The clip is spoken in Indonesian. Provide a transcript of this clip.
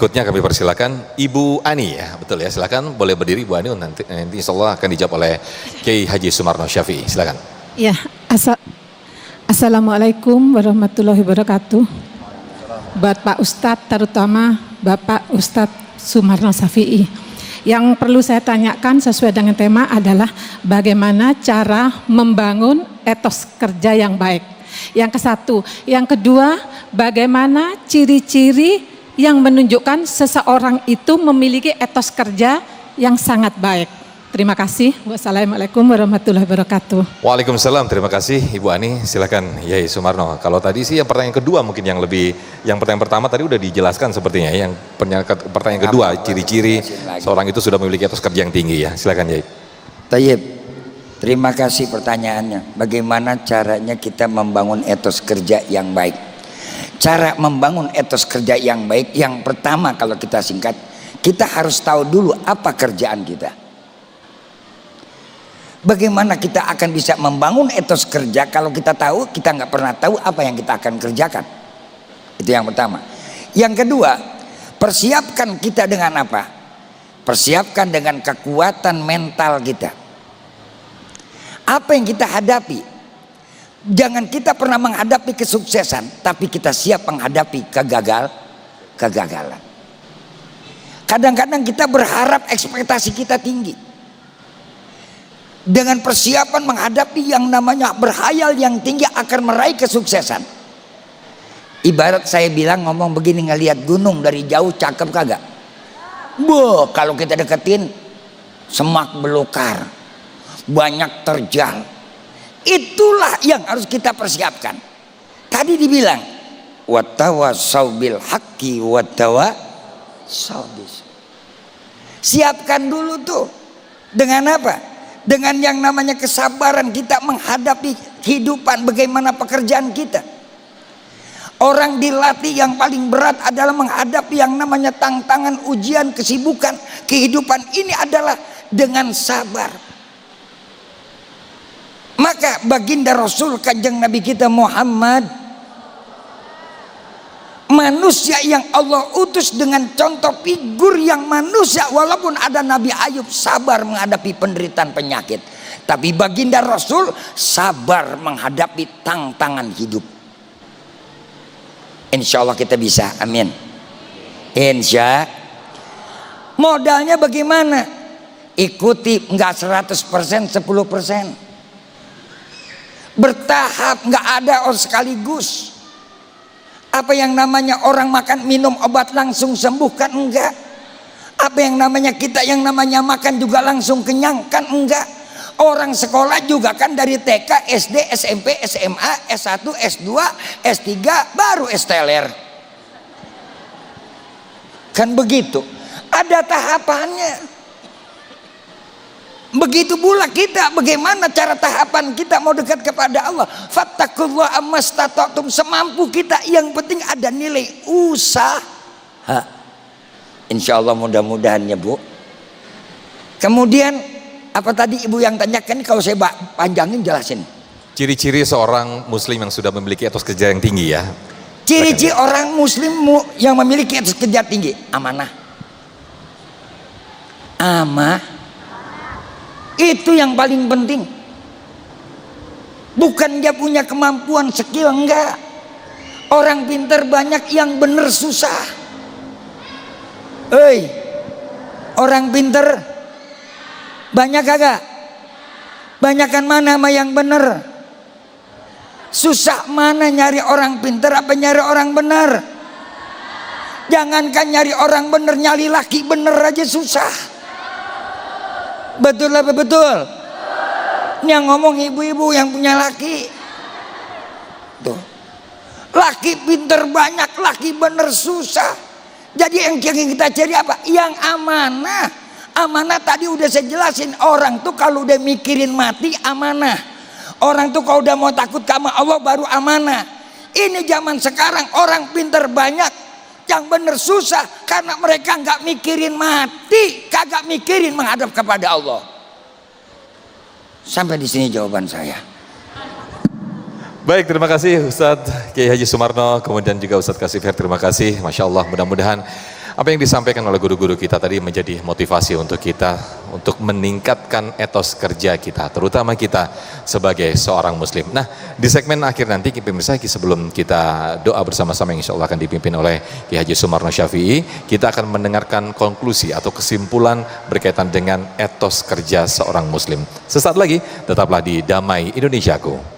berikutnya kami persilakan Ibu Ani ya, betul ya, silakan boleh berdiri Ibu Ani, nanti insya Allah akan dijawab oleh Kiai Haji Sumarno Syafi'i, silakan. Ya, Assalamualaikum warahmatullahi wabarakatuh. Bapak Ustadz, terutama Bapak Ustadz Sumarno Syafi'i. Yang perlu saya tanyakan sesuai dengan tema adalah bagaimana cara membangun etos kerja yang baik. Yang kesatu, yang kedua, bagaimana ciri-ciri yang menunjukkan seseorang itu memiliki etos kerja yang sangat baik. Terima kasih. Wassalamualaikum warahmatullahi wabarakatuh. Waalaikumsalam, terima kasih Ibu Ani, silakan Yai Sumarno. Kalau tadi sih yang pertanyaan kedua mungkin yang pertanyaan pertama tadi udah dijelaskan sepertinya. Yang pertanyaan kedua, ciri-ciri seorang itu sudah memiliki etos kerja yang tinggi ya. Silakan Yai. Tayyib, terima kasih pertanyaannya. Bagaimana caranya kita membangun etos kerja yang baik? Cara membangun etos kerja yang baik, yang pertama kalau kita singkat, kita harus tahu dulu apa kerjaan kita. Bagaimana kita akan bisa membangun etos kerja kalau kita tahu, kita nggak pernah tahu apa yang kita akan kerjakan. Itu yang pertama. Yang kedua, persiapkan kita dengan apa? Persiapkan dengan kekuatan mental kita. Apa yang kita hadapi? Jangan kita pernah menghadapi kesuksesan, tapi kita siap menghadapi kegagalan. Kadang-kadang kita berharap ekspektasi kita tinggi. Dengan persiapan menghadapi yang namanya berhayal yang tinggi akan meraih kesuksesan. Ibarat saya bilang ngomong begini, ngelihat gunung dari jauh cakep kagak? Boh, kalau kita deketin semak belukar, banyak terjal. Itulah yang harus kita persiapkan. Tadi dibilang watawasau bil haqqi watawasau bis. Siapkan dulu tuh. Dengan apa? Dengan yang namanya kesabaran kita menghadapi kehidupan, bagaimana pekerjaan kita. Orang dilatih yang paling berat adalah menghadapi yang namanya tantangan, ujian, kesibukan. Kehidupan ini adalah dengan sabar. Maka baginda Rasul Kanjeng Nabi kita Muhammad, manusia yang Allah utus dengan contoh figur yang manusia. Walaupun ada Nabi Ayub sabar menghadapi penderitaan penyakit, tapi baginda Rasul sabar menghadapi tantangan hidup. Insya Allah kita bisa, amin. Insya. Modalnya bagaimana? Ikuti, enggak 100%, 10%. Bertahap, nggak ada sekaligus. Apa yang namanya orang makan minum obat langsung sembuh, kan enggak. Apa yang namanya kita yang namanya makan juga langsung kenyang, kan enggak. Orang sekolah juga kan dari TK, SD, SMP, SMA, S1, S2, S3, baru STLR. Kan begitu. Ada tahapannya. Begitu pula kita, bagaimana cara tahapan kita mau dekat kepada Allah. Fattaqullaha mastata'tum, semampu kita, yang penting ada nilai usaha. Insya Allah mudah-mudahan ya Bu. Kemudian apa tadi Ibu yang tanyakan, kalau saya panjangin jelasin. Ciri-ciri seorang muslim yang sudah memiliki etos kerja yang tinggi ya. Ciri-ciri orang muslim yang memiliki etos kerja tinggi, amanah. Itu yang paling penting. Bukan dia punya kemampuan skill, enggak. Orang pintar banyak, yang bener susah. Orang pintar banyak kagak? Banyakan mana sama yang bener? Susah mana nyari orang pintar apa nyari orang bener? Jangankan nyari orang bener, nyari laki bener aja susah. Betul apa betul? Yang ngomong ibu-ibu yang punya laki. Tuh. Laki pinter banyak, laki bener susah. Jadi yang kita cari apa? Yang amanah. Amanah tadi udah saya jelasin. Orang tuh kalau udah mikirin mati amanah. Orang tuh kalau udah mau takut sama Allah baru amanah. Ini zaman sekarang orang pinter banyak, yang bener susah karena mereka nggak mikirin mati, kagak mikirin menghadap kepada Allah. Sampai di sini jawaban saya. Baik, terima kasih Ustadz Kiai Haji Sumarno, kemudian juga Ustadz Kasifir, terima kasih. Masya Allah, mudah-mudahan Apa yang disampaikan oleh guru-guru kita tadi menjadi motivasi untuk kita untuk meningkatkan etos kerja kita, terutama kita sebagai seorang muslim. Nah, di segmen akhir nanti pemirsa, sebelum kita doa bersama-sama yang insya Allah akan dipimpin oleh Ki Haji Sumarno Syafi'i, kita akan mendengarkan konklusi atau kesimpulan berkaitan dengan etos kerja seorang muslim. Sesaat lagi, tetaplah di Damai Indonesiaku.